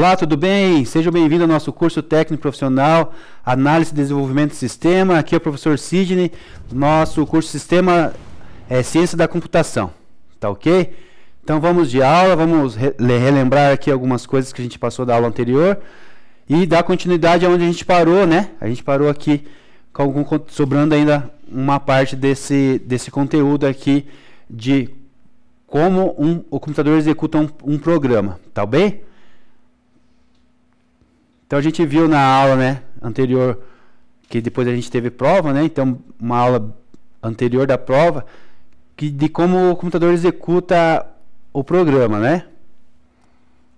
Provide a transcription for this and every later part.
Olá, tudo bem? Sejam bem-vindos ao nosso curso técnico profissional Análise e Desenvolvimento de Sistema. Aqui é o professor Sidney. Nosso curso Sistema é Ciência da Computação. Tá ok? Então vamos de aula, vamos relembrar aqui algumas coisas que a gente passou da aula anterior e dar continuidade aonde a gente parou, né? A gente parou aqui com sobrando ainda uma parte desse conteúdo aqui de como o computador executa um programa, tá bem? Então a gente viu na aula, né, anterior, que depois a gente teve prova, né? Então uma aula anterior da prova de como o computador executa o programa, né?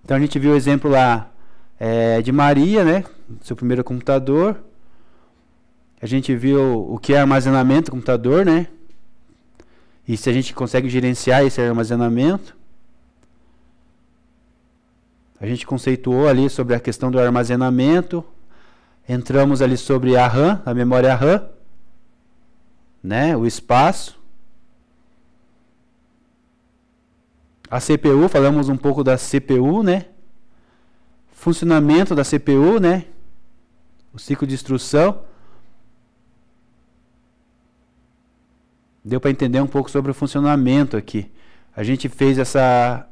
Então a gente viu o exemplo lá de Maria, né? Seu primeiro computador. A gente viu o que é armazenamento do computador, né? E se a gente consegue gerenciar esse armazenamento. A gente conceituou ali sobre a questão do armazenamento. Entramos ali sobre a RAM, a memória RAM, né? O espaço. A CPU, falamos um pouco da CPU, né? Funcionamento da CPU, né? O ciclo de instrução. Deu para entender um pouco sobre o funcionamento aqui. A gente fez essa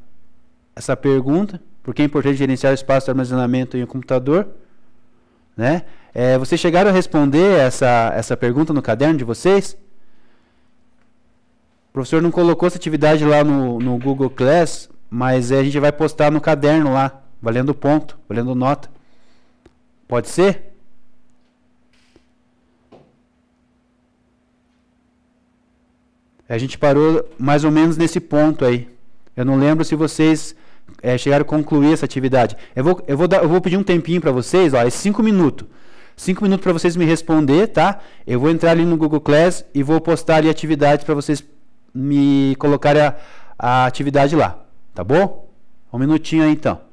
pergunta, por que é importante gerenciar o espaço de armazenamento em um computador, né? Vocês chegaram a responder essa pergunta no caderno de vocês? O professor não colocou essa atividade lá no Google Class, mas a gente vai postar no caderno lá, valendo ponto, valendo nota. Pode ser? A gente parou mais ou menos nesse ponto aí. Eu não lembro se vocês chegaram a concluir essa atividade. Eu vou pedir um tempinho para vocês, ó, 5 minutos. 5 minutos para vocês me responder, tá? Eu vou entrar ali no Google Class e vou postar ali a atividade para vocês me colocarem a atividade lá, tá bom? Um minutinho aí então.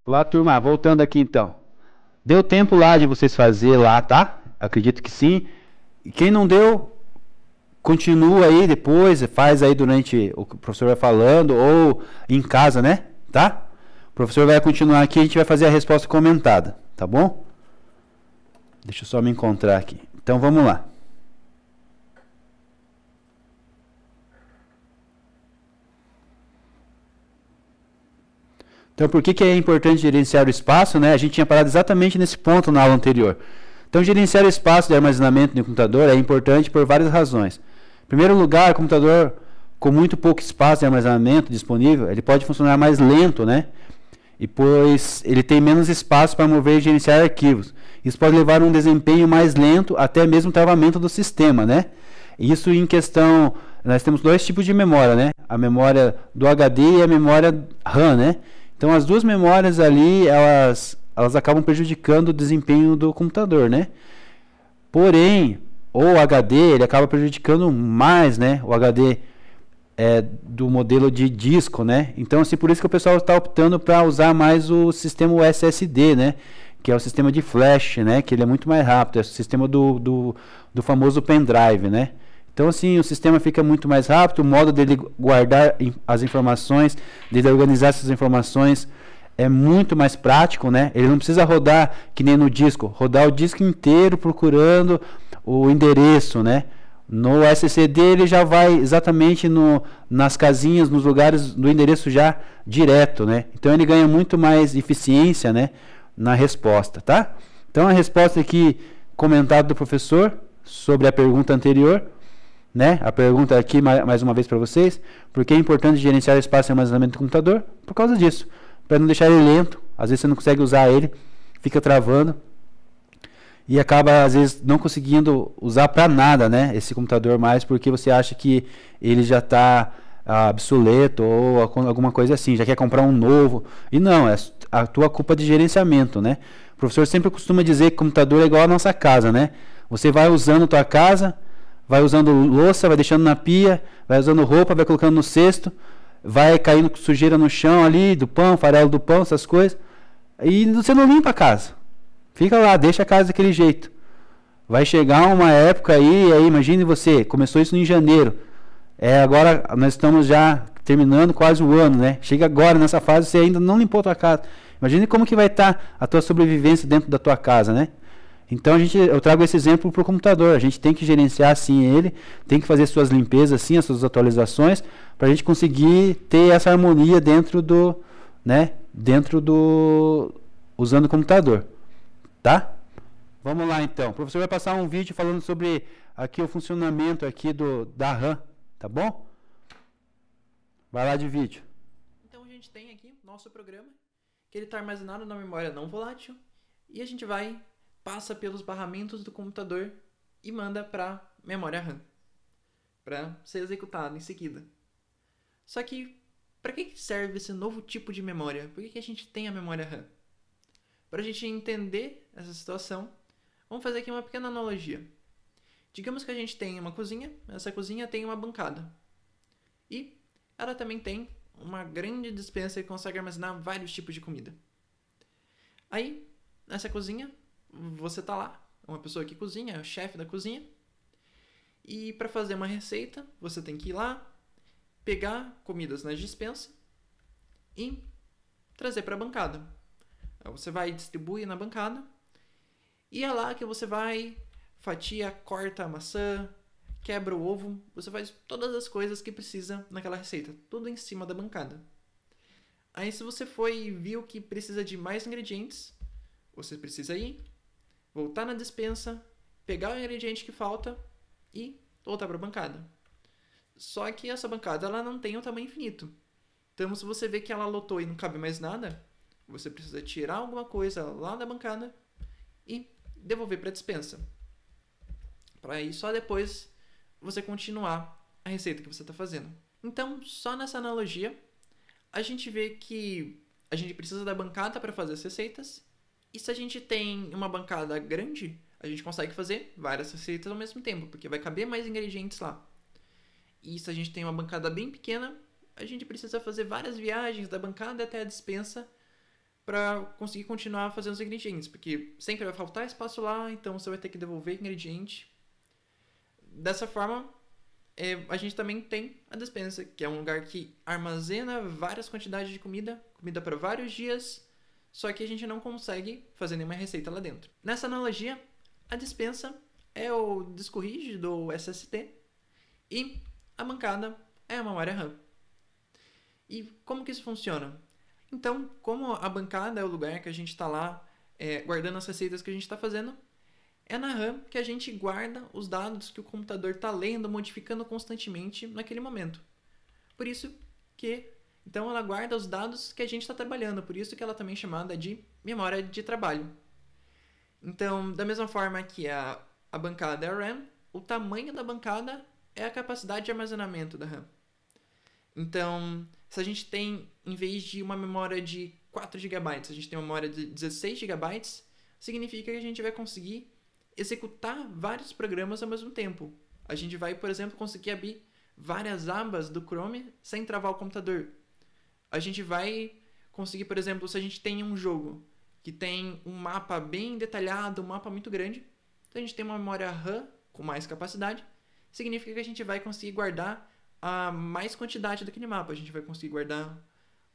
Olá, turma, voltando aqui então. Deu tempo lá de vocês fazer lá, tá? Acredito que sim. E quem não deu, continua aí depois, faz aí durante o que o professor vai falando ou em casa, né? Tá? O professor vai continuar aqui, a gente vai fazer a resposta comentada, tá bom? Deixa eu só me encontrar aqui. Então vamos lá. Então, por que é importante gerenciar o espaço, né? A gente tinha parado exatamente nesse ponto na aula anterior. Então, gerenciar o espaço de armazenamento do computador é importante por várias razões. Em primeiro lugar, o computador com muito pouco espaço de armazenamento disponível, ele pode funcionar mais lento, né? E pois ele tem menos espaço para mover e gerenciar arquivos. Isso pode levar a um desempenho mais lento, até mesmo travamento do sistema, né? Isso em questão, nós temos dois tipos de memória, né? A memória do HD e a memória RAM, né? Então as duas memórias ali, elas acabam prejudicando o desempenho do computador, né? Porém, o HD, ele acaba prejudicando mais, né? O HD do modelo de disco, né? Então, assim, por isso que o pessoal está optando para usar mais o sistema SSD, né? Que é o sistema de flash, né? Que ele é muito mais rápido, é o sistema do famoso pendrive, né? Então, assim, o sistema fica muito mais rápido, o modo dele guardar as informações, dele organizar essas informações é muito mais prático, né? Ele não precisa rodar que nem no disco, rodar o disco inteiro procurando o endereço, né? No SSD ele já vai exatamente nas casinhas, nos lugares do endereço já direto, né? Então ele ganha muito mais eficiência, né, na resposta, tá? Então a resposta aqui comentada do professor sobre a pergunta anterior, né? A pergunta aqui mais uma vez para vocês: por que é importante gerenciar espaço e armazenamento do computador? Por causa disso, para não deixar ele lento. Às vezes você não consegue usar ele, fica travando e acaba às vezes não conseguindo usar para nada, né, esse computador mais, porque você acha que ele já está obsoleto ou alguma coisa assim, já quer comprar um novo. E não, é a tua culpa de gerenciamento, né? O professor sempre costuma dizer que o computador é igual a nossa casa, né? Você vai usando a tua casa, vai usando louça, vai deixando na pia, vai usando roupa, vai colocando no cesto, vai caindo sujeira no chão ali, do pão, farelo do pão, essas coisas, e você não limpa a casa. Fica lá, deixa a casa daquele jeito. Vai chegar uma época aí imagine você, começou isso em janeiro. Agora nós estamos já terminando quase o ano, né? Chega agora nessa fase, você ainda não limpou a tua casa. Imagine como que vai estar a tua sobrevivência dentro da tua casa, né? Então eu trago esse exemplo para o computador. A gente tem que gerenciar assim ele, tem que fazer suas limpezas assim, as suas atualizações, para a gente conseguir ter essa harmonia dentro do, né? Usando o computador. Tá? Vamos lá então. O professor vai passar um vídeo falando sobre aqui o funcionamento aqui da RAM, tá bom? Vai lá de vídeo. Então a gente tem aqui nosso programa, que ele está armazenado na memória não volátil, e a gente passa pelos barramentos do computador e manda para memória RAM, para ser executado em seguida. Só que, para que serve esse novo tipo de memória? Por que a gente tem a memória RAM? Para a gente entender essa situação, vamos fazer aqui uma pequena analogia. Digamos que a gente tem uma cozinha, essa cozinha tem uma bancada. E ela também tem uma grande despensa que consegue armazenar vários tipos de comida. Aí, nessa cozinha, você tá lá, uma pessoa que cozinha, é o chefe da cozinha. E para fazer uma receita, você tem que ir lá, pegar comidas na despensa e trazer para a bancada. Você vai distribuir na bancada e é lá que você vai, fatia, corta a maçã, quebra o ovo, você faz todas as coisas que precisa naquela receita, tudo em cima da bancada. Aí se você foi e viu que precisa de mais ingredientes, você precisa ir, voltar na despensa, pegar o ingrediente que falta e voltar para a bancada. Só que essa bancada ela não tem um tamanho infinito. Então se você vê que ela lotou e não cabe mais nada, você precisa tirar alguma coisa lá da bancada e devolver para a despensa. Para aí só depois você continuar a receita que você está fazendo. Então, só nessa analogia, a gente vê que a gente precisa da bancada para fazer as receitas. E se a gente tem uma bancada grande, a gente consegue fazer várias receitas ao mesmo tempo, porque vai caber mais ingredientes lá. E se a gente tem uma bancada bem pequena, a gente precisa fazer várias viagens da bancada até a despensa para conseguir continuar fazendo os ingredientes, porque sempre vai faltar espaço lá, então você vai ter que devolver ingrediente. Dessa forma, a gente também tem a despensa, que é um lugar que armazena várias quantidades de comida para vários dias, só que a gente não consegue fazer nenhuma receita lá dentro. Nessa analogia, a despensa é o disco rígido do SSD e a bancada é a memória RAM. E como que isso funciona? Então, como a bancada é o lugar que a gente está lá guardando as receitas que a gente está fazendo, é na RAM que a gente guarda os dados que o computador está lendo, modificando constantemente naquele momento. Por isso que, então, ela guarda os dados que a gente está trabalhando, por isso que ela também é chamada de memória de trabalho. Então, da mesma forma que a bancada é a RAM, o tamanho da bancada é a capacidade de armazenamento da RAM. Então, se a gente tem, em vez de uma memória de 4 GB, a gente tem uma memória de 16 GB, significa que a gente vai conseguir executar vários programas ao mesmo tempo. A gente vai, por exemplo, conseguir abrir várias abas do Chrome sem travar o computador. A gente vai conseguir, por exemplo, se a gente tem um jogo que tem um mapa bem detalhado, um mapa muito grande, então a gente tem uma memória RAM com mais capacidade, significa que a gente vai conseguir guardar a mais quantidade daquele mapa. A gente vai conseguir guardar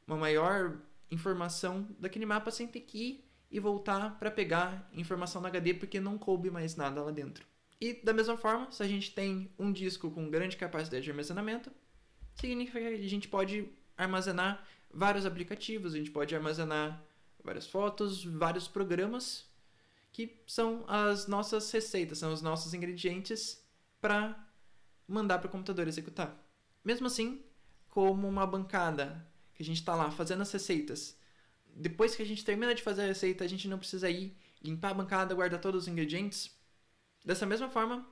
uma maior informação daquele mapa sem ter que ir e voltar para pegar informação no HD porque não coube mais nada lá dentro. E da mesma forma, se a gente tem um disco com grande capacidade de armazenamento, significa que a gente pode armazenar vários aplicativos, a gente pode armazenar várias fotos, vários programas que são as nossas receitas, são os nossos ingredientes para mandar para o computador executar. Mesmo assim, como uma bancada que a gente está lá fazendo as receitas, depois que a gente termina de fazer a receita, a gente não precisa ir limpar a bancada, guardar todos os ingredientes. Dessa mesma forma,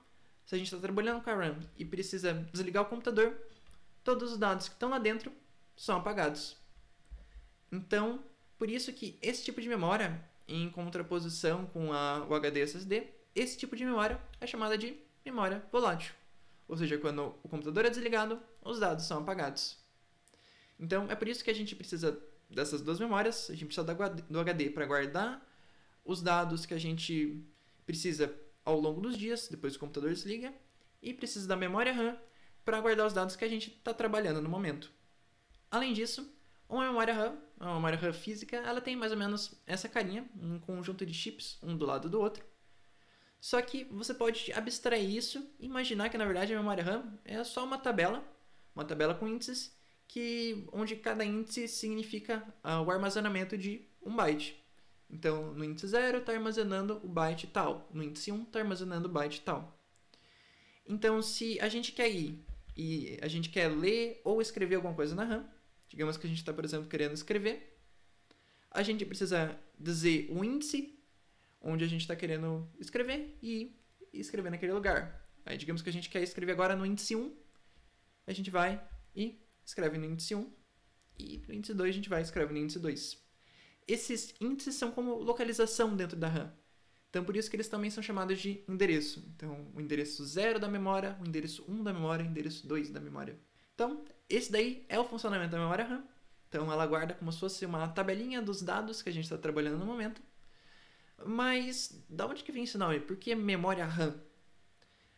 se a gente está trabalhando com a RAM e precisa desligar o computador, todos os dados que estão lá dentro são apagados. Então, por isso que esse tipo de memória, em contraposição com o HD SSD, esse tipo de memória é chamada de memória volátil. Ou seja, quando o computador é desligado, os dados são apagados. Então, é por isso que a gente precisa dessas duas memórias. A gente precisa do HD para guardar os dados que a gente precisa ao longo dos dias, depois que o computador desliga, e precisa da memória RAM para guardar os dados que a gente está trabalhando no momento. Além disso, uma memória RAM física, ela tem mais ou menos essa carinha, um conjunto de chips, um do lado do outro. Só que você pode abstrair isso e imaginar que, na verdade, a memória RAM é só uma tabela com índices, onde cada índice significa o armazenamento de um byte. Então, no índice 0 está armazenando o byte tal, no índice 1 está armazenando o byte tal. Então, se a gente quer ir e a gente quer ler ou escrever alguma coisa na RAM, digamos que a gente está, por exemplo, querendo escrever, a gente precisa dizer o índice onde a gente está querendo escrever e escrever naquele lugar. Aí, digamos que a gente quer escrever agora no índice 1, a gente vai e escreve no índice 1, e no índice 2 a gente vai e escreve no índice 2. Esses índices são como localização dentro da RAM. Então, por isso que eles também são chamados de endereço. Então, o endereço 0 da memória, o endereço 1 da memória, o endereço 2 da memória. Então, esse daí é o funcionamento da memória RAM. Então, ela guarda como se fosse uma tabelinha dos dados que a gente está trabalhando no momento. Mas, da onde que vem esse nome? Por que memória RAM?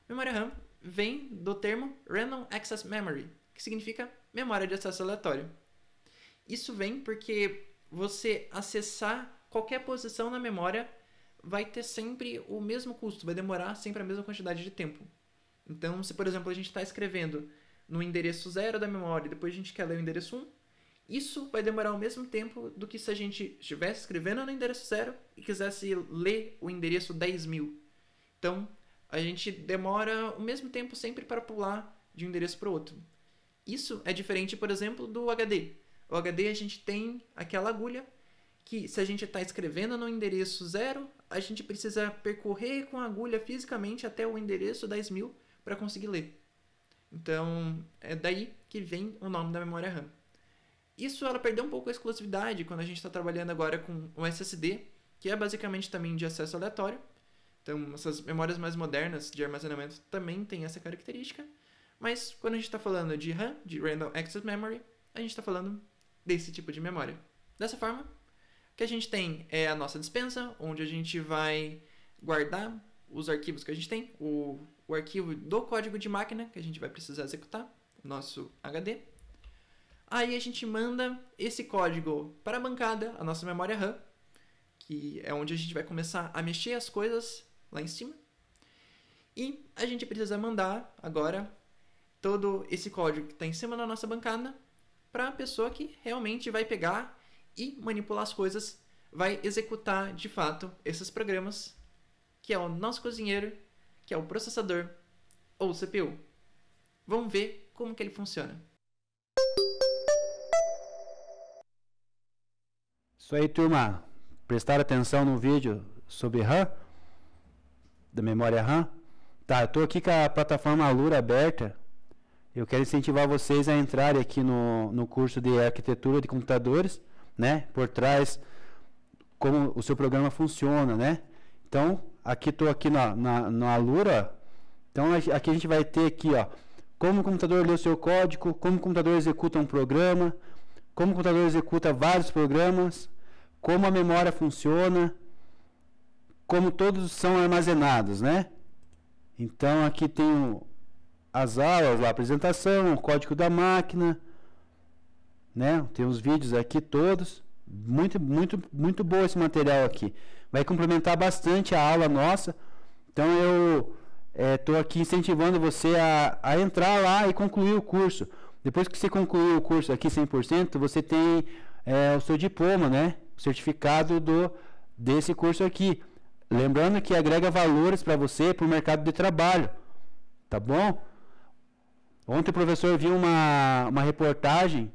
Memória RAM vem do termo Random Access Memory, que significa memória de acesso aleatório. Isso vem porque você acessar qualquer posição na memória vai ter sempre o mesmo custo, vai demorar sempre a mesma quantidade de tempo. Então, se por exemplo a gente está escrevendo no endereço 0 da memória e depois a gente quer ler o endereço 1, isso vai demorar o mesmo tempo do que se a gente estivesse escrevendo no endereço 0 e quisesse ler o endereço 10.000. Então, a gente demora o mesmo tempo sempre para pular de um endereço para o outro. Isso é diferente, por exemplo, do HD. O HD a gente tem aquela agulha que, se a gente está escrevendo no endereço 0, a gente precisa percorrer com a agulha fisicamente até o endereço 10.000 para conseguir ler. Então, é daí que vem o nome da memória RAM. Isso ela perdeu um pouco a exclusividade quando a gente está trabalhando agora com o SSD, que é basicamente também de acesso aleatório. Então, essas memórias mais modernas de armazenamento também têm essa característica. Mas, quando a gente está falando de RAM, de Random Access Memory, a gente está falando desse tipo de memória. Dessa forma, o que a gente tem é a nossa dispensa, onde a gente vai guardar os arquivos que a gente tem, o arquivo do código de máquina que a gente vai precisar executar, nosso HD. Aí a gente manda esse código para a bancada, a nossa memória RAM, que é onde a gente vai começar a mexer as coisas lá em cima. E a gente precisa mandar agora todo esse código que está em cima da nossa bancada para a pessoa que realmente vai pegar e manipular as coisas, vai executar de fato esses programas, que é o nosso cozinheiro, que é o processador ou CPU. Vamos ver como que ele funciona. Isso aí, turma. Prestaram atenção no vídeo sobre RAM, da memória RAM? Tá, eu estou aqui com a plataforma Alura aberta. Eu quero incentivar vocês a entrarem aqui no curso de arquitetura de computadores, né? Por trás, como o seu programa funciona, né? Então, aqui estou aqui na Alura. Então, aqui a gente vai ter aqui, ó, como o computador lê o seu código, como o computador executa um programa, como o computador executa vários programas, como a memória funciona, como todos são armazenados, né? Então, aqui tem as aulas, a apresentação, o código da máquina, né? Tem os vídeos aqui todos. Muito bom esse material aqui. Vai complementar bastante a aula nossa. Então, eu estou aqui incentivando você a entrar lá e concluir o curso. Depois que você concluir o curso aqui 100%, você tem o seu diploma, né? O certificado desse curso aqui. Lembrando que agrega valores para você, para o mercado de trabalho. Tá bom? Ontem o professor viu uma reportagem.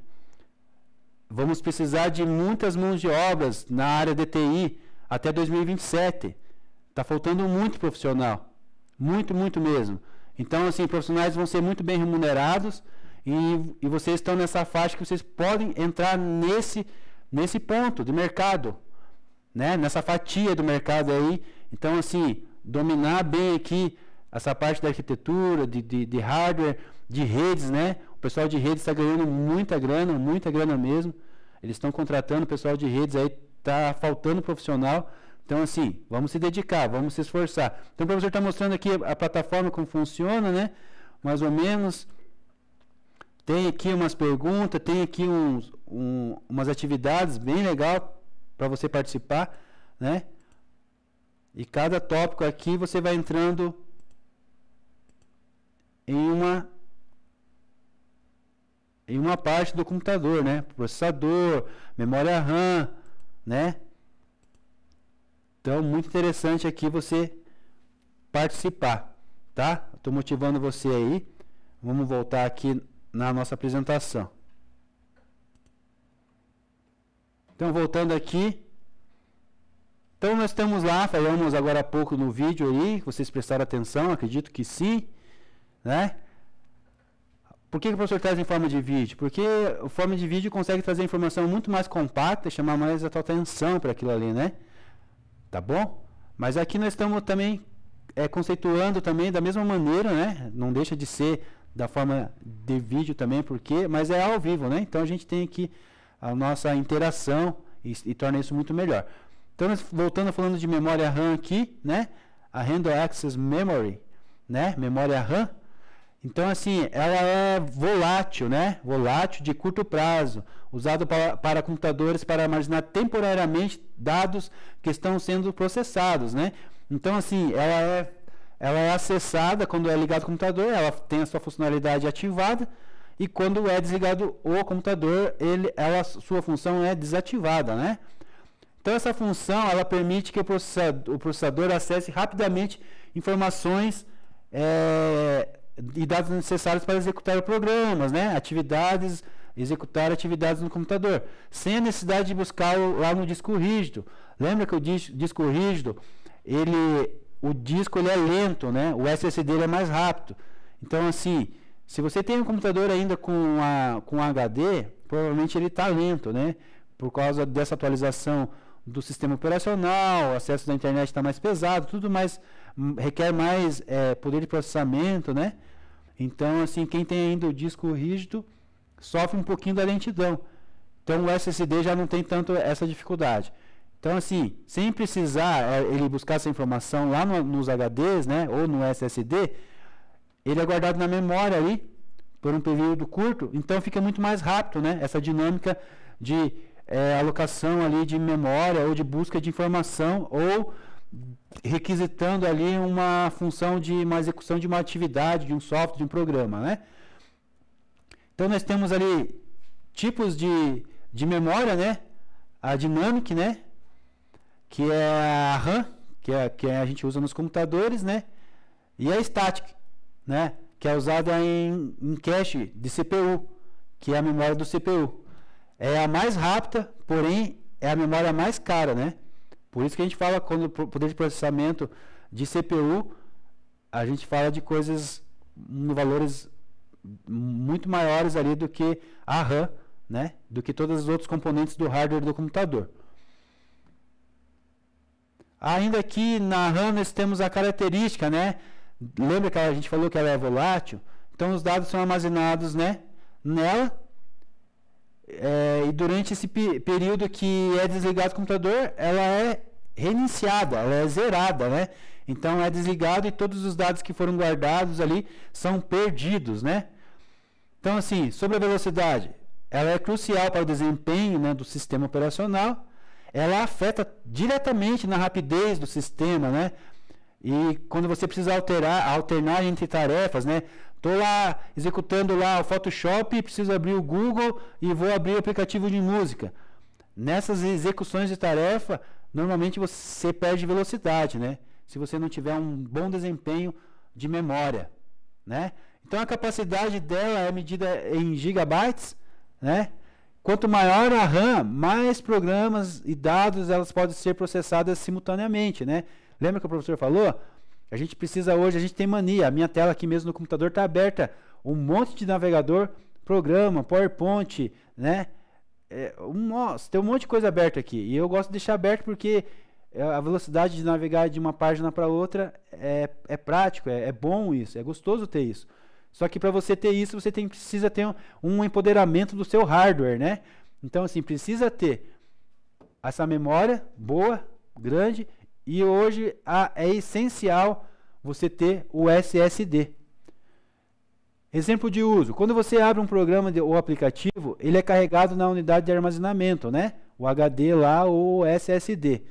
Vamos precisar de muitas mãos de obras na área de TI até 2027. Está faltando muito profissional. Muito mesmo. Então, assim, profissionais vão ser muito bem remunerados e vocês estão nessa faixa que vocês podem entrar nesse ponto de mercado, né? Nessa fatia do mercado aí. Então, assim, dominar bem aqui essa parte da arquitetura, de hardware, de redes, né? O pessoal de redes está ganhando muita grana mesmo. Eles estão contratando o pessoal de redes aí, tá faltando profissional. Então, assim, vamos se dedicar, vamos se esforçar. Então, o professor está mostrando aqui a plataforma como funciona, né? Mais ou menos. Tem aqui umas perguntas, tem aqui umas atividades bem legal para você participar, né? E cada tópico aqui você vai entrando em uma parte do computador, né? Processador, memória RAM, né? Então, muito interessante aqui você participar, tá? Estou motivando você aí. Vamos voltar aqui na nossa apresentação. Então, voltando aqui. Então, nós estamos lá, falamos agora há pouco no vídeo aí, vocês prestaram atenção, acredito que sim, né? Por que o professor traz em forma de vídeo? Porque a forma de vídeo consegue trazer informação muito mais compacta, chamar mais a tua atenção para aquilo ali, né? Tá bom? Mas aqui nós estamos também conceituando também da mesma maneira, né? Não deixa de ser da forma de vídeo também, mas é ao vivo, né? Então a gente tem aqui a nossa interação e torna isso muito melhor. Então, voltando falando de memória RAM aqui, né? A Random Access Memory, né? Memória RAM. Então, assim, ela é volátil, né? Volátil de curto prazo, usado para computadores para armazenar temporariamente dados que estão sendo processados, né? Então, assim, ela é acessada quando é ligado ao computador, ela tem a sua funcionalidade ativada, e quando é desligado o computador, sua função é desativada, né? Então, essa função, ela permite que o processador acesse rapidamente informações e dados necessários para executar programas, né? Executar atividades no computador, sem a necessidade de buscar lá no disco rígido. Lembra que o disco rígido, o disco ele é lento, né? O SSD ele é mais rápido. Então, assim, se você tem um computador ainda com HD, provavelmente ele está lento, né? Por causa dessa atualização do sistema operacional, o acesso da internet está mais pesado, tudo mais requer mais poder de processamento, né? Então, assim, quem tem ainda o disco rígido sofre um pouquinho da lentidão. Então, o SSD já não tem tanto essa dificuldade. Então, assim, sem precisar ele buscar essa informação lá nos HDs, né, ou no SSD, ele é guardado na memória ali, por um período curto, então fica muito mais rápido, né, essa dinâmica de alocação ali de memória, ou de busca de informação, ou requisitando ali uma função de uma execução de uma atividade, de um software, de um programa, né. Então, nós temos ali tipos de memória, né, a Dynamic, né, que é a RAM, que a gente usa nos computadores, né? E a Static, né? Que é usada em cache de CPU, que é a memória do CPU. É a mais rápida, porém é a memória mais cara, né? Por isso que a gente fala, quando o poder de processamento de CPU, a gente fala de coisas em valores muito maiores ali do que a RAM, né? Do que todos os outros componentes do hardware do computador. Ainda aqui na RAM nós temos a característica, né? Lembra que a gente falou que ela é volátil? Então os dados são armazenados, né, nela. E durante esse período que é desligado o computador, ela é reiniciada, ela é zerada, né? Então é desligado e todos os dados que foram guardados ali são perdidos, né? Então, assim, sobre a velocidade, ela é crucial para o desempenho, né, do sistema operacional. Ela afeta diretamente na rapidez do sistema, né? E quando você precisa alternar entre tarefas, né? Estou lá executando lá o Photoshop, preciso abrir o Google e vou abrir o aplicativo de música. Nessas execuções de tarefa, normalmente você perde velocidade, né? Se você não tiver um bom desempenho de memória, né? Então a capacidade dela é medida em gigabytes, né? Quanto maior a RAM, mais programas e dados elas podem ser processadas simultaneamente, né? Lembra que o professor falou? A gente precisa hoje, a gente tem mania. A minha tela aqui mesmo no computador está aberta. Um monte de navegador, programa, PowerPoint, né? Tem um monte de coisa aberta aqui. E eu gosto de deixar aberto porque a velocidade de navegar de uma página para outra é prático, é bom isso, é gostoso ter isso. Só que para você ter isso, você precisa ter um empoderamento do seu hardware, né? Então, assim, precisa ter essa memória boa, grande, e hoje é essencial você ter o SSD. Exemplo de uso. Quando você abre um programa ou aplicativo, ele é carregado na unidade de armazenamento, né? O HD lá ou o SSD.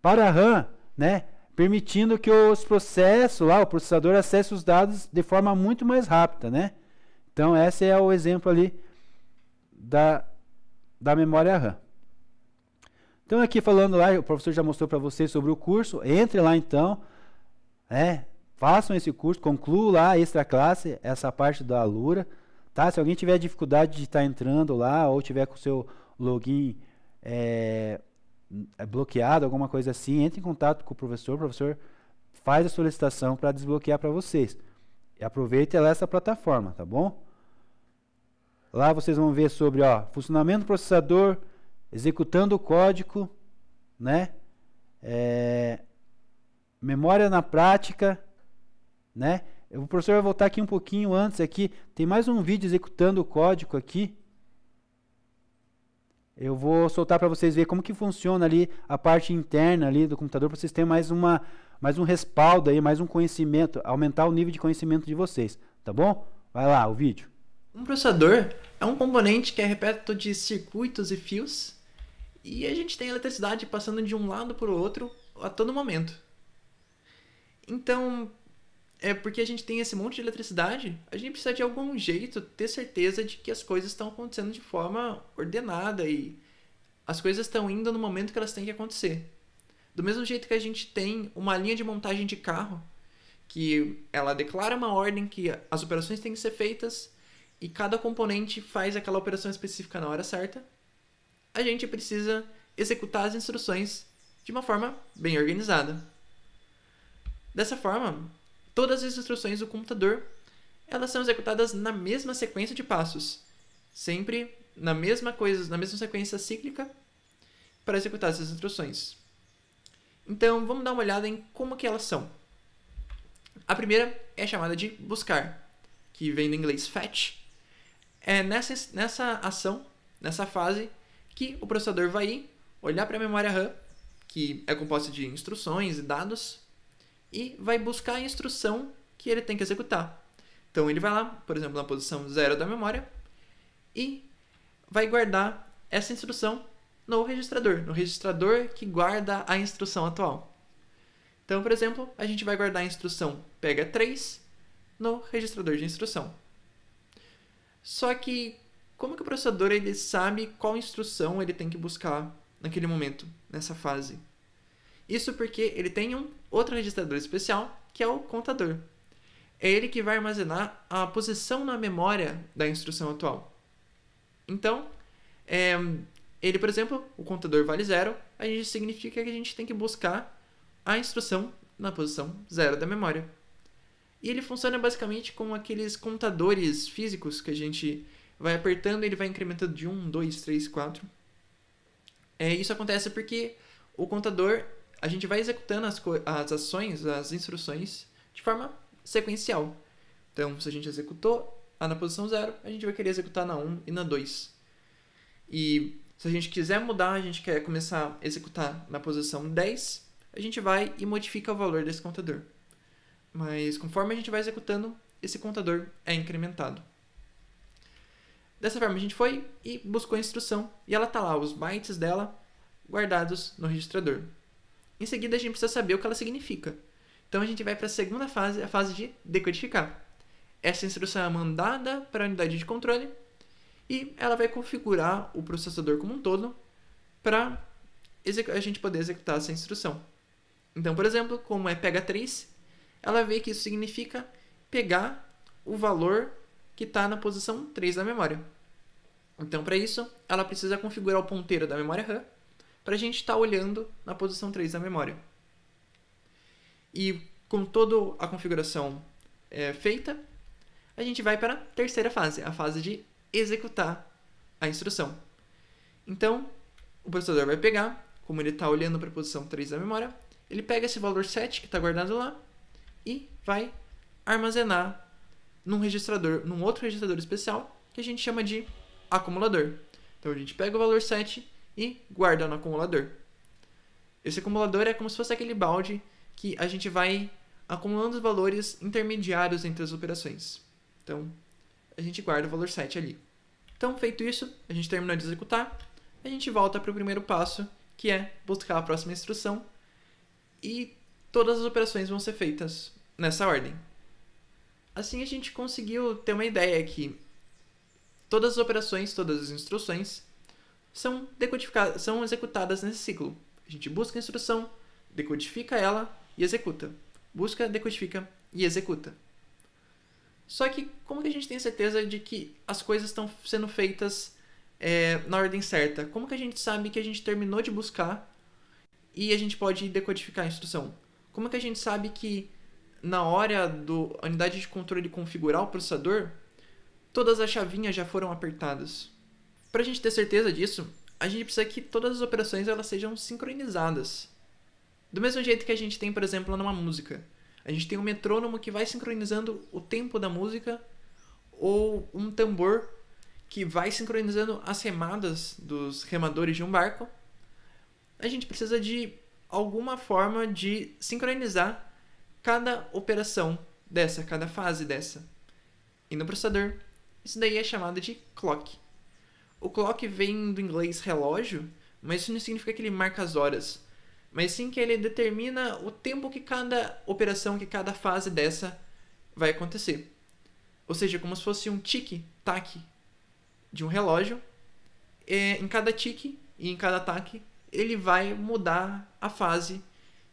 Para a RAM, né? Permitindo que os processos lá, o processador acesse os dados de forma muito mais rápida, né? Então, esse é o exemplo ali da memória RAM. Então, aqui falando lá, o professor já mostrou para vocês sobre o curso. Entre lá então, né? Façam esse curso, concluam lá a extra classe, essa parte da Alura, tá? Se alguém tiver dificuldade de estar entrando lá ou tiver com o seu login bloqueado, alguma coisa assim, entre em contato com o professor faz a solicitação para desbloquear para vocês. E aproveite lá essa plataforma, tá bom? Lá vocês vão ver sobre, funcionamento do processador, executando o código, né? Memória na prática, né? O professor vai voltar aqui um pouquinho antes aqui, tem mais um vídeo executando o código aqui. Eu vou soltar para vocês verem como que funciona ali a parte interna ali do computador, para vocês terem mais um respaldo aí, mais um conhecimento, aumentar o nível de conhecimento de vocês, tá bom? Vai lá, o vídeo. Um processador é um componente que é repleto de circuitos e fios, e a gente tem eletricidade passando de um lado para o outro a todo momento. Então, porque a gente tem esse monte de eletricidade, a gente precisa de algum jeito ter certeza de que as coisas estão acontecendo de forma ordenada e as coisas estão indo no momento que elas têm que acontecer. Do mesmo jeito que a gente tem uma linha de montagem de carro, que ela declara uma ordem que as operações têm que ser feitas e cada componente faz aquela operação específica na hora certa, a gente precisa executar as instruções de uma forma bem organizada. Dessa forma, todas as instruções do computador, elas são executadas na mesma sequência de passos, sempre na mesma sequência cíclica para executar essas instruções. Então, vamos dar uma olhada em como que elas são. A primeira é chamada de buscar, que vem do inglês fetch. É nessa ação, nessa fase, que o processador vai ir, olhar para a memória RAM, que é composta de instruções e dados, e vai buscar a instrução que ele tem que executar. Então ele vai lá, por exemplo, na posição 0 da memória, e vai guardar essa instrução no registrador que guarda a instrução atual. Então, por exemplo, a gente vai guardar a instrução pega 3 no registrador de instrução. Só que, como que o processador ele sabe qual instrução ele tem que buscar naquele momento, nessa fase? Isso porque ele tem um outro registrador especial, que é o contador. É ele que vai armazenar a posição na memória da instrução atual. Então, ele, por exemplo, o contador vale 0, a gente significa que a gente tem que buscar a instrução na posição 0 da memória. E ele funciona basicamente como aqueles contadores físicos que a gente vai apertando e ele vai incrementando de 1, 2, 3, 4. Isso acontece porque o contador, a gente vai executando as ações, as instruções, de forma sequencial. Então, se a gente executou na posição 0, a gente vai querer executar na 1 e na 2. E se a gente quiser mudar, a gente quer começar a executar na posição 10, a gente vai e modifica o valor desse contador. Mas conforme a gente vai executando, esse contador é incrementado. Dessa forma, a gente foi e buscou a instrução, e ela está lá, os bytes dela guardados no registrador. Em seguida, a gente precisa saber o que ela significa. Então, a gente vai para a segunda fase, a fase de decodificar. Essa instrução é mandada para a unidade de controle, e ela vai configurar o processador como um todo para a gente poder executar essa instrução. Então, por exemplo, como é pega 3, ela vê que isso significa pegar o valor que está na posição 3 da memória. Então, para isso, ela precisa configurar o ponteiro da memória RAM para a gente estar olhando na posição 3 da memória. E com toda a configuração feita, a gente vai para a terceira fase, a fase de executar a instrução. Então, o processador vai pegar, como ele está olhando para a posição 3 da memória, ele pega esse valor 7 que está guardado lá e vai armazenar num outro registrador especial que a gente chama de acumulador. Então a gente pega o valor 7 e guarda no acumulador. Esse acumulador é como se fosse aquele balde que a gente vai acumulando os valores intermediários entre as operações. Então a gente guarda o valor 7 ali. Então, feito isso, a gente terminou de executar, a gente volta para o primeiro passo, que é buscar a próxima instrução, e todas as operações vão ser feitas nessa ordem. Assim a gente conseguiu ter uma ideia que todas as operações, todas as instruções são executadas nesse ciclo. A gente busca a instrução, decodifica ela e executa. Busca, decodifica e executa. Só que como que a gente tem certeza de que as coisas estão sendo feitas na ordem certa? Como que a gente sabe que a gente terminou de buscar e a gente pode decodificar a instrução? Como que a gente sabe que na hora da unidade de controle configurar o processador, todas as chavinhas já foram apertadas? Para a gente ter certeza disso, a gente precisa que todas as operações elas sejam sincronizadas. Do mesmo jeito que a gente tem, por exemplo, numa música. A gente tem um metrônomo que vai sincronizando o tempo da música, ou um tambor que vai sincronizando as remadas dos remadores de um barco. A gente precisa de alguma forma de sincronizar cada operação dessa, cada fase dessa. E no processador, isso daí é chamado de clock. O clock vem do inglês relógio, mas isso não significa que ele marca as horas, mas sim que ele determina o tempo que cada operação, que cada fase dessa vai acontecer. Ou seja, como se fosse um tic-tac de um relógio. Em cada tic e em cada tac, ele vai mudar a fase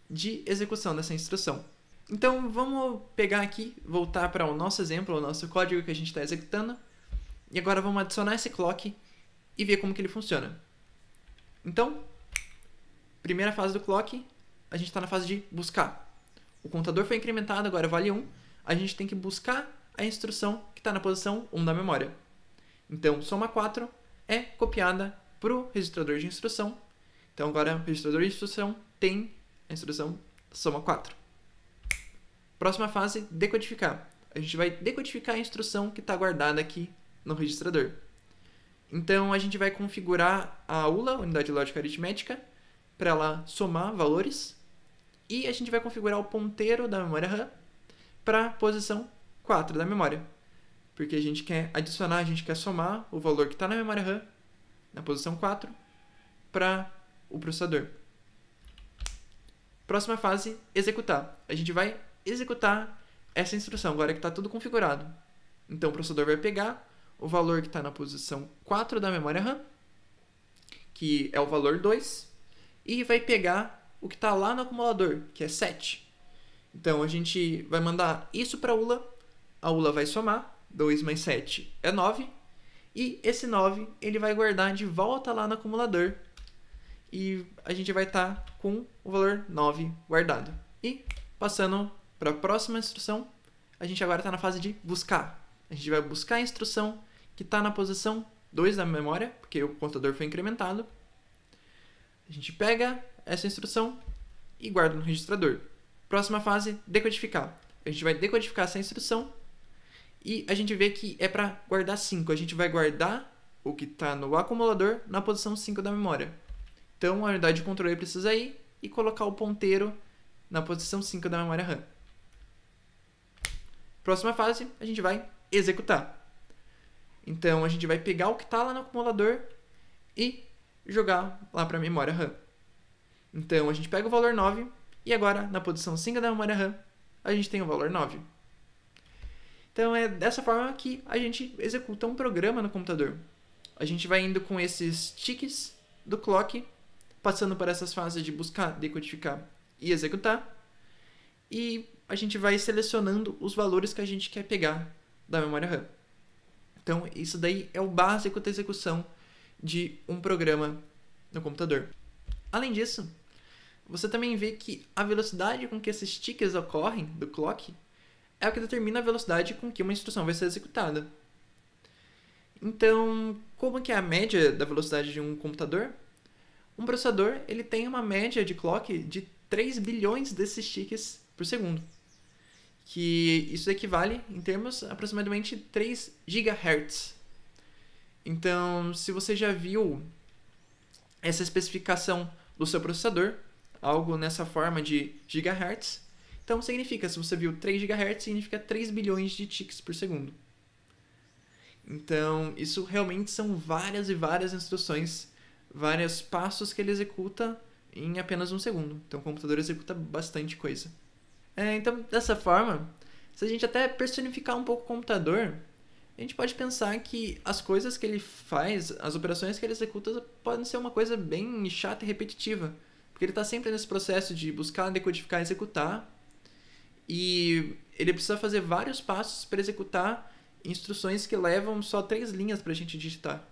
de execução dessa instrução. Então, vamos pegar aqui, voltar para o nosso exemplo, o nosso código que a gente está executando. E agora vamos adicionar esse clock e ver como que ele funciona. Então, primeira fase do clock, a gente está na fase de buscar. O contador foi incrementado, agora vale 1. A gente tem que buscar a instrução que está na posição 1 da memória. Então, soma 4 é copiada para o registrador de instrução. Então, agora o registrador de instrução tem a instrução soma 4. Próxima fase, decodificar. A gente vai decodificar a instrução que está guardada aqui no registrador. Então, a gente vai configurar a ULA, Unidade Lógica Aritmética, para ela somar valores. E a gente vai configurar o ponteiro da memória RAM para a posição 4 da memória. Porque a gente quer adicionar, a gente quer somar o valor que está na memória RAM, na posição 4, para o processador. Próxima fase, executar. A gente vai executar essa instrução, agora que está tudo configurado. Então, o processador vai pegar o valor que está na posição 4 da memória RAM, que é o valor 2, e vai pegar o que está lá no acumulador, que é 7. Então, a gente vai mandar isso para a ULA vai somar, 2 mais 7 é 9, e esse 9 ele vai guardar de volta lá no acumulador, e a gente vai estar com o valor 9 guardado. E, passando para a próxima instrução, a gente agora está na fase de buscar. A gente vai buscar a instrução que está na posição 2 da memória, porque o contador foi incrementado. A gente pega essa instrução e guarda no registrador. Próxima fase, decodificar. A gente vai decodificar essa instrução e a gente vê que é para guardar 5. A gente vai guardar o que está no acumulador na posição 5 da memória. Então, a unidade de controle precisa ir e colocar o ponteiro na posição 5 da memória RAM. Próxima fase, a gente vai executar. Então, a gente vai pegar o que está lá no acumulador e jogar lá para a memória RAM. Então, a gente pega o valor 9 e agora, na posição 5 da memória RAM, a gente tem o valor 9. Então, é dessa forma que a gente executa um programa no computador. A gente vai indo com esses tiques do clock, passando por essas fases de buscar, decodificar e executar. E a gente vai selecionando os valores que a gente quer pegar da memória RAM. Então, isso daí é o básico da execução de um programa no computador. Além disso, você também vê que a velocidade com que esses tickets ocorrem do clock é o que determina a velocidade com que uma instrução vai ser executada. Então, como que é a média da velocidade de um computador? Um processador ele tem uma média de clock de 3 bilhões desses tickets por segundo. Que isso equivale, em termos, a aproximadamente 3 GHz. Então, se você já viu essa especificação do seu processador, algo nessa forma de GHz, então significa, se você viu 3 GHz, significa 3 bilhões de ticks por segundo. Então, isso realmente são várias e várias instruções, vários passos que ele executa em apenas um segundo. Então, o computador executa bastante coisa. Então, dessa forma, se a gente até personificar um pouco o computador, a gente pode pensar que as coisas que ele faz, as operações que ele executa, podem ser uma coisa bem chata e repetitiva. Porque ele está sempre nesse processo de buscar, decodificar e executar. E ele precisa fazer vários passos para executar instruções que levam só 3 linhas para a gente digitar.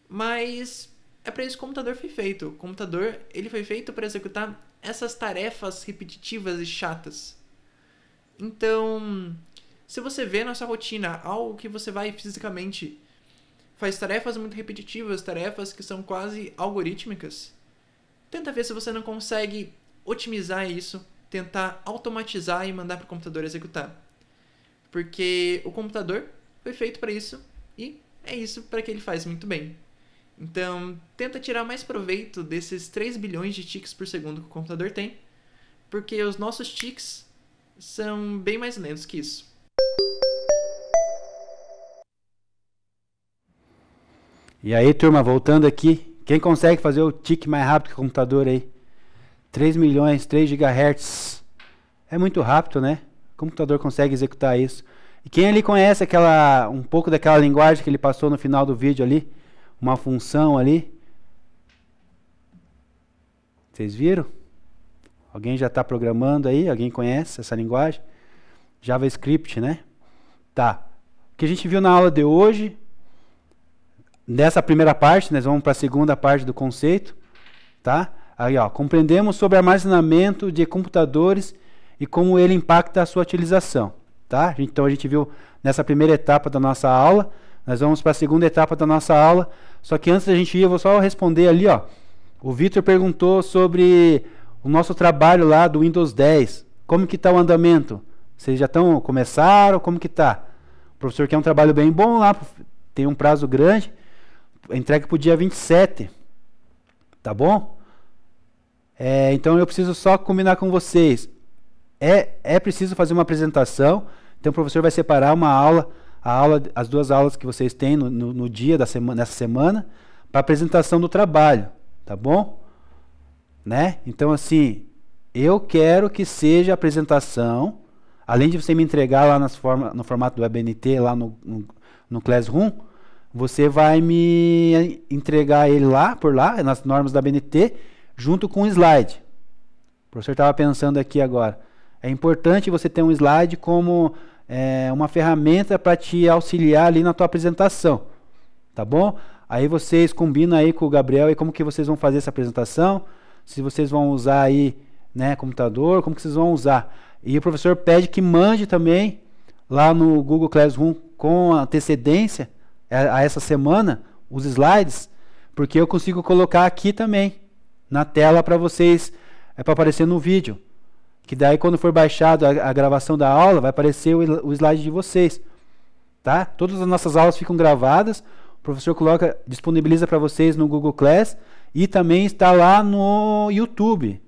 Mas é para isso que o computador foi feito. O computador ele foi feito para executar essas tarefas repetitivas e chatas. Então, se você vê na sua rotina algo que você vai fisicamente faz tarefas muito repetitivas, tarefas que são quase algorítmicas, tenta ver se você não consegue otimizar isso, tentar automatizar e mandar para o computador executar. Porque o computador foi feito para isso e é isso para que ele faz muito bem. Então, tenta tirar mais proveito desses 3 bilhões de ticks por segundo que o computador tem, porque os nossos ticks são bem mais lentos que isso. E aí, turma, voltando aqui, quem consegue fazer o tique mais rápido que o computador aí? 3 milhões, 3 GHz. É muito rápido, né? O computador consegue executar isso. E quem ali conhece um pouco daquela linguagem que ele passou no final do vídeo ali? Uma função ali. Vocês viram? Alguém já está programando aí? Alguém conhece essa linguagem? JavaScript, né? Tá. O que a gente viu na aula de hoje, nessa primeira parte, nós vamos para a segunda parte do conceito, tá? Aí, ó, compreendemos sobre armazenamento de computadores e como ele impacta a sua utilização, tá? Então a gente viu nessa primeira etapa da nossa aula, nós vamos para a segunda etapa da nossa aula, só que antes da gente ir, eu vou só responder ali, ó. O Vitor perguntou sobre o nosso trabalho lá do Windows 10. Como que está o andamento? Vocês já começaram? Como que está? O professor quer um trabalho bem bom lá, tem um prazo grande, entrega para o dia 27, tá bom? Então eu preciso só combinar com vocês. É preciso fazer uma apresentação. Então o professor vai separar uma aula, as duas aulas que vocês têm no dia da semana, nessa semana, para apresentação do trabalho, tá bom? Né? Então assim, eu quero que seja a apresentação, além de você me entregar lá no formato do WebNT, lá no Classroom, você vai me entregar ele por lá, nas normas da BNT, junto com um slide. O professor estava pensando aqui agora. É importante você ter um slide como uma ferramenta para te auxiliar ali na tua apresentação. Tá bom? Aí vocês combinam aí com o Gabriel e como que vocês vão fazer essa apresentação. Se vocês vão usar aí, né, computador, como que vocês vão usar. E o professor pede que mande também lá no Google Classroom com antecedência a essa semana os slides, porque eu consigo colocar aqui também na tela para vocês, para aparecer no vídeo. Que daí quando for baixado a gravação da aula, vai aparecer o slide de vocês. Tá? Todas as nossas aulas ficam gravadas, o professor disponibiliza para vocês no Google Class e também está lá no YouTube,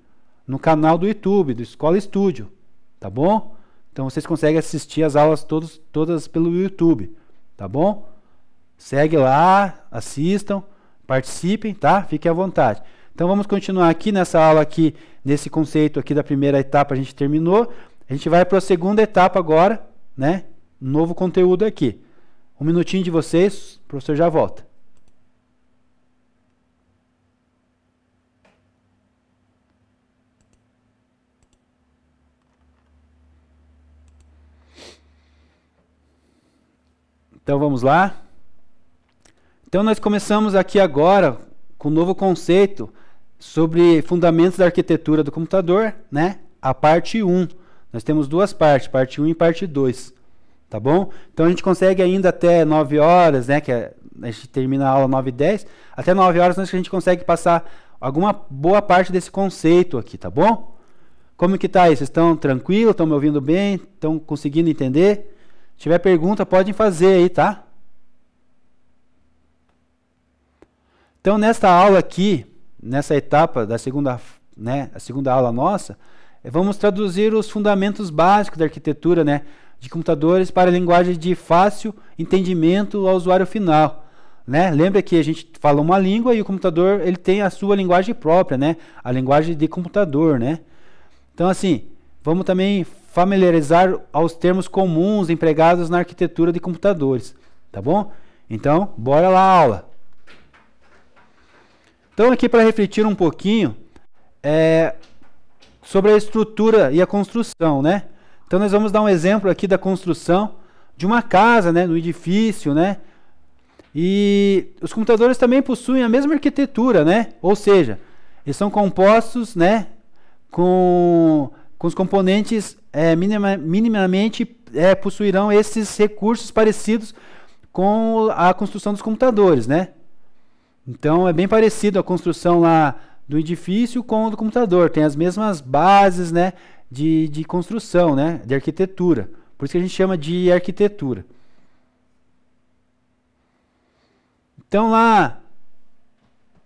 no canal do YouTube, do Escola Estúdio. Tá bom? Então vocês conseguem assistir as aulas todas pelo YouTube. Tá bom? Segue lá, assistam, participem, tá? Fiquem à vontade. Então vamos continuar aqui nessa aula aqui, nesse conceito aqui da primeira etapa a gente terminou. A gente vai para a segunda etapa agora, né? Novo conteúdo aqui. Um minutinho de vocês, o professor já volta. Então vamos lá. Então nós começamos aqui agora com um novo conceito sobre fundamentos da arquitetura do computador, né? A parte 1. Nós temos duas partes, parte 1 e parte 2. Tá bom? Então a gente consegue ainda até 9 horas, né? A gente termina a aula 9h10. Até 9 horas a gente consegue passar alguma boa parte desse conceito aqui, tá bom? Como que tá aí? Vocês estão tranquilos? Estão me ouvindo bem? Estão conseguindo entender? Se tiver pergunta, podem fazer aí, tá? Então, nesta aula aqui, nessa etapa da segunda, né, a segunda aula nossa, vamos traduzir os fundamentos básicos da arquitetura, né, de computadores para a linguagem de fácil entendimento ao usuário final. Né? Lembra que a gente fala uma língua e o computador ele tem a sua linguagem própria, né? A linguagem de computador, né? Então, assim, vamos também familiarizar aos termos comuns empregados na arquitetura de computadores, tá bom? Então, bora lá a aula. Então, aqui para refletir um pouquinho sobre a estrutura e a construção, né? Então, nós vamos dar um exemplo aqui da construção de uma casa, né? No edifício, né? E os computadores também possuem a mesma arquitetura, né? Ou seja, eles são compostos, né? Com os componentes minimamente possuirão esses recursos parecidos com a construção dos computadores, né? Então é bem parecido a construção lá do edifício com o do computador. Tem as mesmas bases, né, de construção, né, de arquitetura. Por isso que a gente chama de arquitetura. Então lá,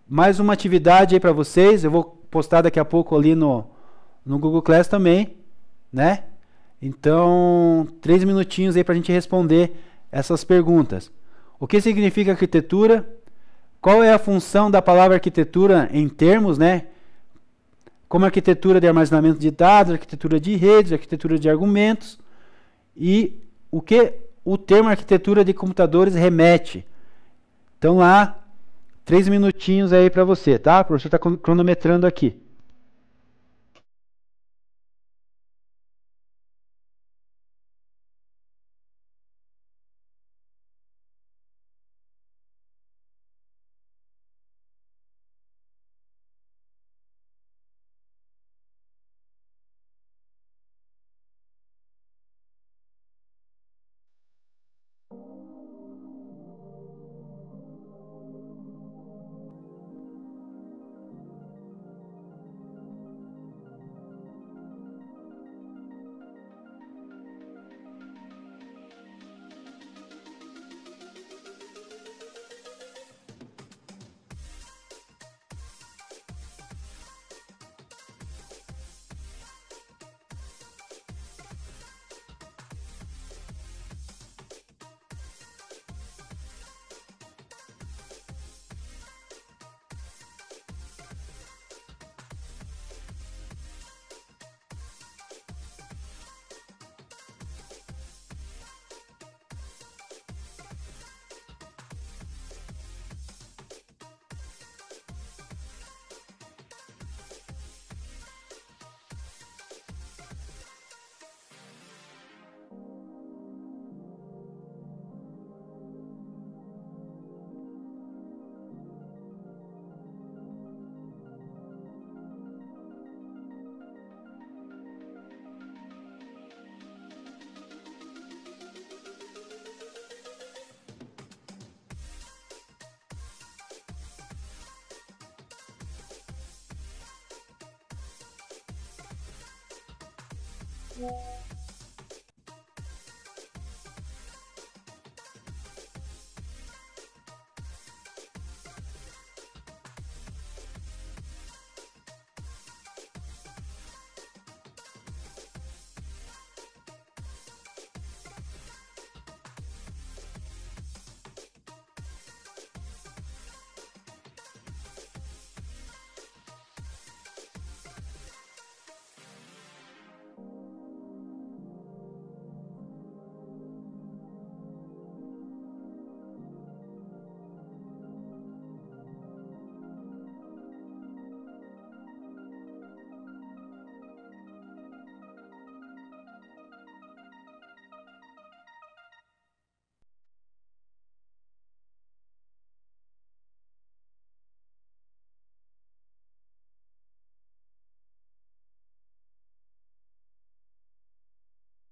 mais uma atividade aí para vocês. Eu vou postar daqui a pouco ali no Google Class também, né? Então, 3 minutinhos aí para a gente responder essas perguntas. O que significa arquitetura? Qual é a função da palavra arquitetura em termos, né? Como arquitetura de armazenamento de dados, arquitetura de redes, arquitetura de argumentos. E o que o termo arquitetura de computadores remete. Então lá, 3 minutinhos aí para você, tá? O professor está cronometrando aqui.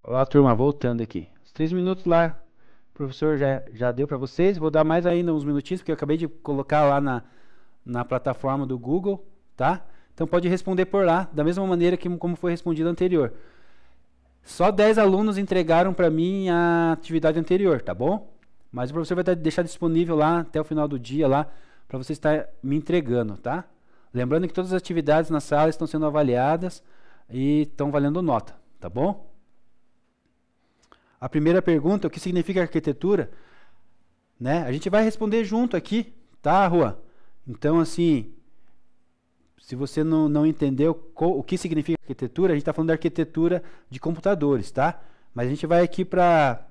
Olá, turma, voltando aqui. Os 3 minutos lá, o professor já deu para vocês. Vou dar mais ainda uns minutinhos, porque eu acabei de colocar lá na plataforma do Google, tá? Então pode responder por lá, da mesma maneira que como foi respondido anterior. Só 10 alunos entregaram para mim a atividade anterior, tá bom? Mas o professor vai deixar disponível lá até o final do dia lá para você estar me entregando, tá? Lembrando que todas as atividades na sala estão sendo avaliadas e estão valendo nota, tá bom? A primeira pergunta, o que significa arquitetura? Né? A gente vai responder junto aqui, tá, Juan? Então, assim, se você não entendeu o que significa arquitetura, a gente está falando da arquitetura de computadores, tá? Mas a gente vai aqui para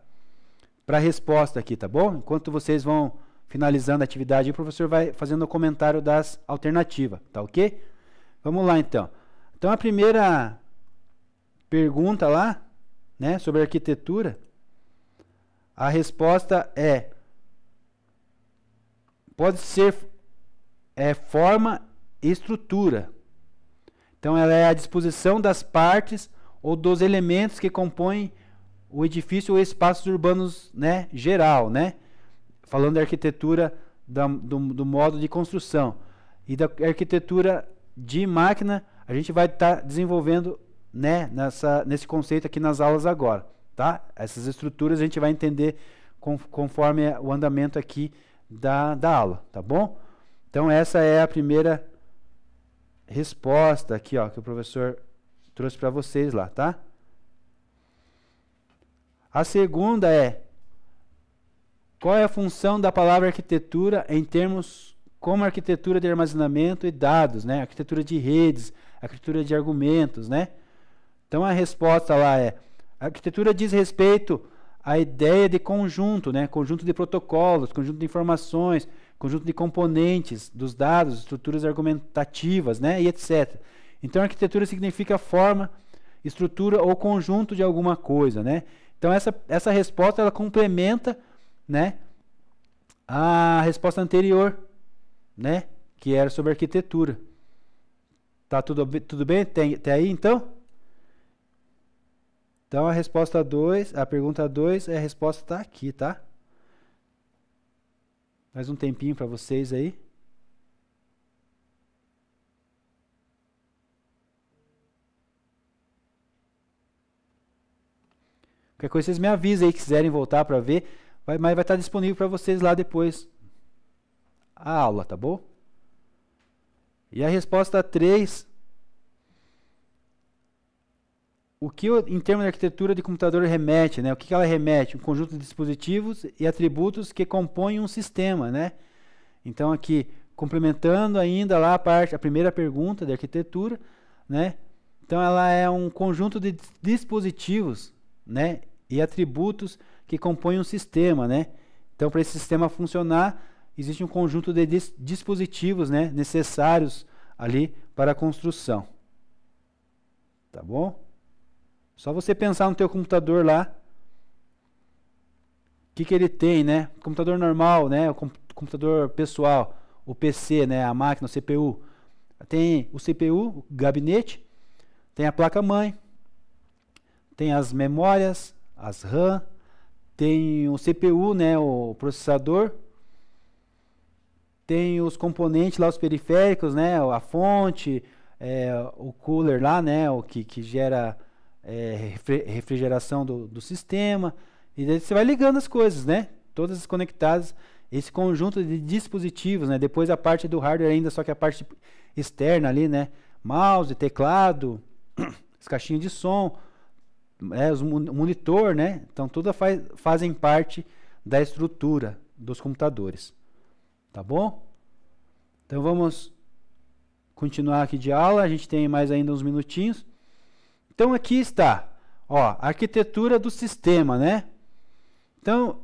a resposta aqui, tá bom? Enquanto vocês vão finalizando a atividade, o professor vai fazendo o comentário das alternativas, tá ok? Vamos lá, então. Então, a primeira pergunta lá, né, sobre arquitetura, a resposta pode ser forma e estrutura. Então ela é a disposição das partes ou dos elementos que compõem o edifício ou espaços urbanos, né, geral, né? Falando da arquitetura do modo de construção. E da arquitetura de máquina, a gente vai estar desenvolvendo, né, nesse conceito aqui nas aulas agora, tá? Essas estruturas a gente vai entender conforme o andamento aqui da aula, tá bom? Então essa é a primeira resposta aqui, ó, que o professor trouxe para vocês lá, tá? A segunda qual é a função da palavra arquitetura em termos como arquitetura de armazenamento e dados, né? Arquitetura de redes, arquitetura de argumentos, né? Então a resposta lá a arquitetura diz respeito à ideia de conjunto, né? Conjunto de protocolos, conjunto de informações, conjunto de componentes dos dados, estruturas argumentativas, né? E etc. Então arquitetura significa forma, estrutura ou conjunto de alguma coisa, né? Então essa resposta ela complementa, né, a resposta anterior, né, que era sobre arquitetura. Tá tudo bem até aí, então? Então a resposta 2, a pergunta 2, a resposta está aqui, tá? Mais um tempinho para vocês aí. Qualquer coisa vocês me avisem aí, que quiserem voltar para ver, mas vai estar disponível para vocês lá depois a aula, tá bom? E a resposta 3, o que em termos de arquitetura de computador remete, né? O que ela remete? Um conjunto de dispositivos e atributos que compõem um sistema, né? Então aqui, complementando ainda lá a primeira pergunta de arquitetura, né? Então ela é um conjunto de dispositivos, né, e atributos que compõem um sistema, né? Então para esse sistema funcionar, existe um conjunto de dispositivos, né, necessários ali para a construção. Tá bom? Só você pensar no teu computador lá, o que ele tem, né? Computador normal, né? O computador pessoal, o PC, né? A máquina, o CPU. Tem o CPU, o gabinete, tem a placa-mãe, tem as memórias, as RAM, tem o CPU, né? O processador, tem os componentes lá, os periféricos, né? A fonte, o cooler lá, né? O que gera refrigeração do sistema, e daí você vai ligando as coisas, né? Todas conectadas, esse conjunto de dispositivos, né? Depois a parte do hardware ainda, só que a parte externa ali, né? Mouse, teclado, as caixinhas de som, os monitor, né? Então tudo fazem parte da estrutura dos computadores, tá bom? Então vamos continuar aqui de aula, a gente tem mais ainda uns minutinhos. Então aqui está, ó, a arquitetura do sistema, né? Então,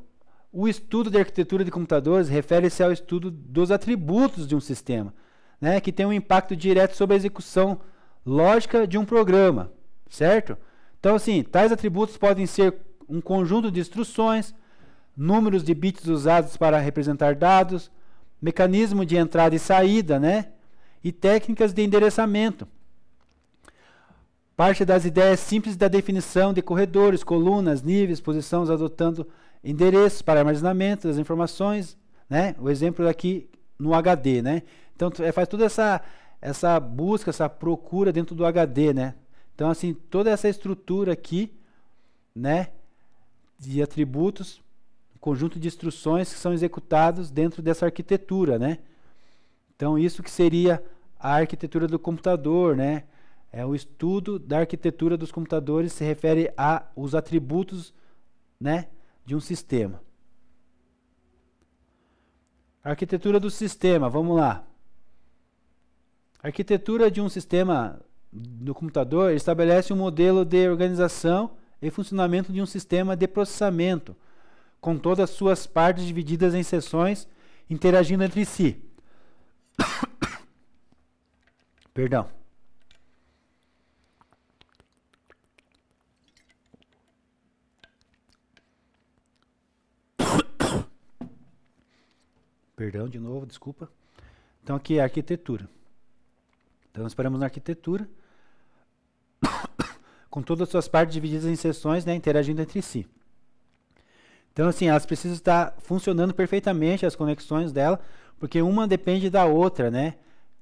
o estudo de arquitetura de computadores refere-se ao estudo dos atributos de um sistema, né, que tem um impacto direto sobre a execução lógica de um programa, certo? Então, assim, tais atributos podem ser um conjunto de instruções, números de bits usados para representar dados, mecanismo de entrada e saída, né, e técnicas de endereçamento. Parte das ideias simples da definição de corredores, colunas, níveis, posições, adotando endereços para armazenamento das informações, né? O exemplo aqui no HD, né? Então faz toda essa busca, essa procura dentro do HD, né? Então assim, toda essa estrutura aqui, né, de atributos, conjunto de instruções que são executados dentro dessa arquitetura, né? Então isso que seria a arquitetura do computador, né? É o estudo da arquitetura dos computadores, se refere a os atributos, né, de um sistema. Arquitetura do sistema, vamos lá. A arquitetura de um sistema do computador estabelece um modelo de organização e funcionamento de um sistema de processamento, com todas as suas partes divididas em seções, interagindo entre si. Perdão. Perdão, de novo, desculpa. Então aqui é a arquitetura. Então nós paramos na arquitetura, com todas as suas partes divididas em seções, né, interagindo entre si. Então assim, elas precisam estar funcionando perfeitamente, as conexões dela, porque uma depende da outra, né?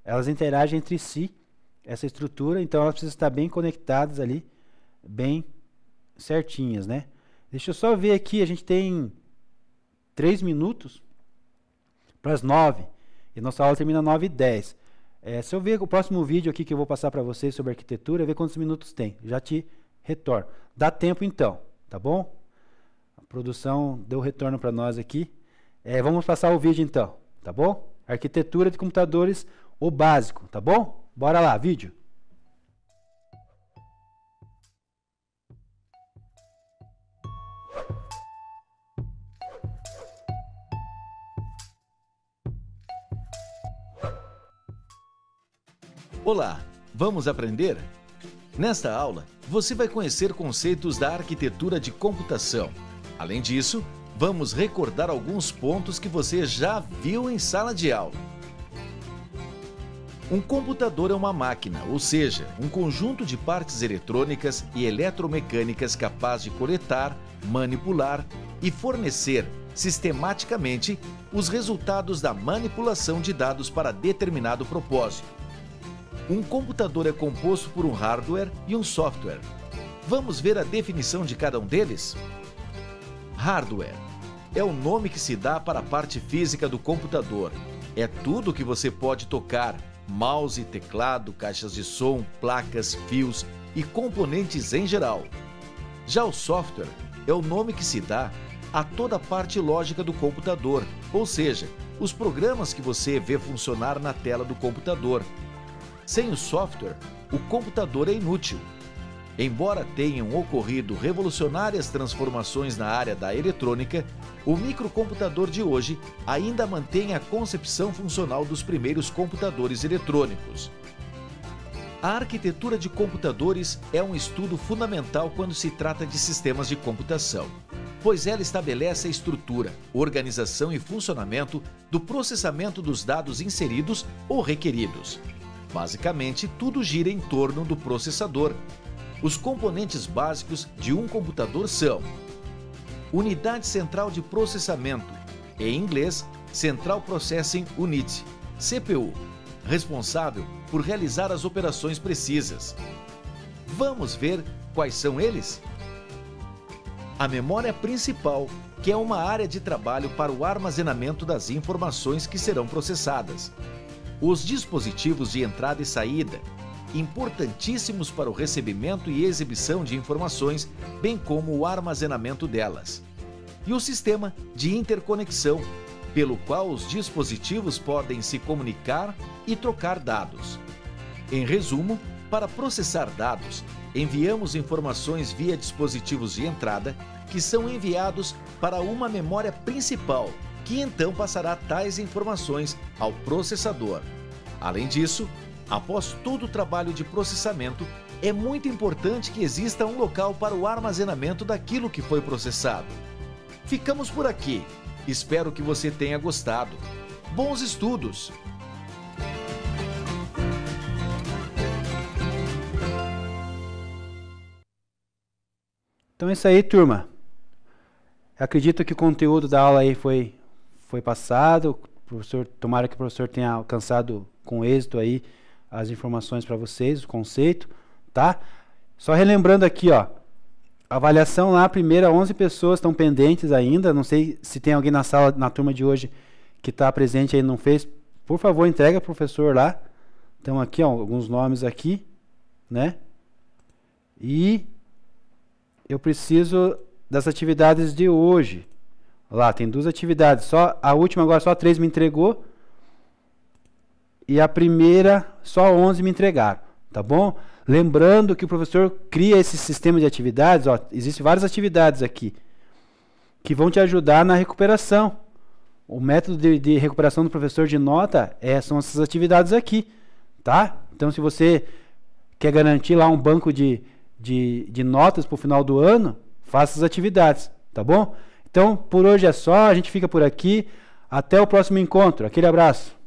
Elas interagem entre si, essa estrutura, então elas precisam estar bem conectadas ali, bem certinhas, né? Deixa eu só ver aqui, a gente tem 3 minutos para as 9, e nossa aula termina 9h10. Se eu ver o próximo vídeo aqui que eu vou passar para vocês sobre arquitetura, ver quantos minutos tem, já te retorno. Dá tempo então, tá bom? A produção deu retorno para nós aqui. Vamos passar o vídeo então, tá bom? Arquitetura de computadores, o básico, tá bom? Bora lá, vídeo. Olá, vamos aprender? Nesta aula, você vai conhecer conceitos da arquitetura de computação. Além disso, vamos recordar alguns pontos que você já viu em sala de aula. Um computador é uma máquina, ou seja, um conjunto de partes eletrônicas e eletromecânicas capaz de coletar, manipular e fornecer sistematicamente os resultados da manipulação de dados para determinado propósito. Um computador é composto por um hardware e um software. Vamos ver a definição de cada um deles? Hardware é o nome que se dá para a parte física do computador. É tudo que você pode tocar: mouse, teclado, caixas de som, placas, fios e componentes em geral. Já o software é o nome que se dá a toda a parte lógica do computador, ou seja, os programas que você vê funcionar na tela do computador. Sem o software, o computador é inútil. Embora tenham ocorrido revolucionárias transformações na área da eletrônica, o microcomputador de hoje ainda mantém a concepção funcional dos primeiros computadores eletrônicos. A arquitetura de computadores é um estudo fundamental quando se trata de sistemas de computação, pois ela estabelece a estrutura, organização e funcionamento do processamento dos dados inseridos ou requeridos. Basicamente, tudo gira em torno do processador. Os componentes básicos de um computador são: Unidade Central de Processamento, em inglês, Central Processing Unit, CPU, responsável por realizar as operações precisas. Vamos ver Quais são eles? A memória principal, que é uma área de trabalho para o armazenamento das informações que serão processadas. Os dispositivos de entrada e saída, importantíssimos para o recebimento e exibição de informações, bem como o armazenamento delas. E o sistema de interconexão, pelo qual os dispositivos podem se comunicar e trocar dados. Em resumo, para processar dados, enviamos informações via dispositivos de entrada, que são enviados para uma memória principal, que então passará tais informações ao processador. Além disso, após todo o trabalho de processamento, é muito importante que exista um local para o armazenamento daquilo que foi processado. Ficamos por aqui. Espero que você tenha gostado. Bons estudos! Então é isso aí, turma. Acredito que o conteúdo da aula aí foi passado. Professor, tomara que o professor tenha alcançado com êxito aí as informações para vocês, o conceito, tá? Só relembrando aqui, ó, a avaliação lá, a primeira, 11 pessoas estão pendentes ainda. Não sei se tem alguém na sala, na turma de hoje, que está presente aí e não fez. Por favor, entrega pro professor lá. Então aqui, ó, alguns nomes aqui, né? E eu preciso das atividades de hoje. Lá, tem 2 atividades. Só a última agora, só 3 me entregou. E a primeira, só 11 me entregaram. Tá bom? Lembrando que o professor cria esse sistema de atividades. Ó, existem várias atividades aqui que vão te ajudar na recuperação. O método de recuperação do professor de nota são essas atividades aqui. Tá? Então, se você quer garantir lá um banco de notas para o final do ano, faça as atividades, tá bom? Então, por hoje é só, a gente fica por aqui. Até o próximo encontro. Aquele abraço.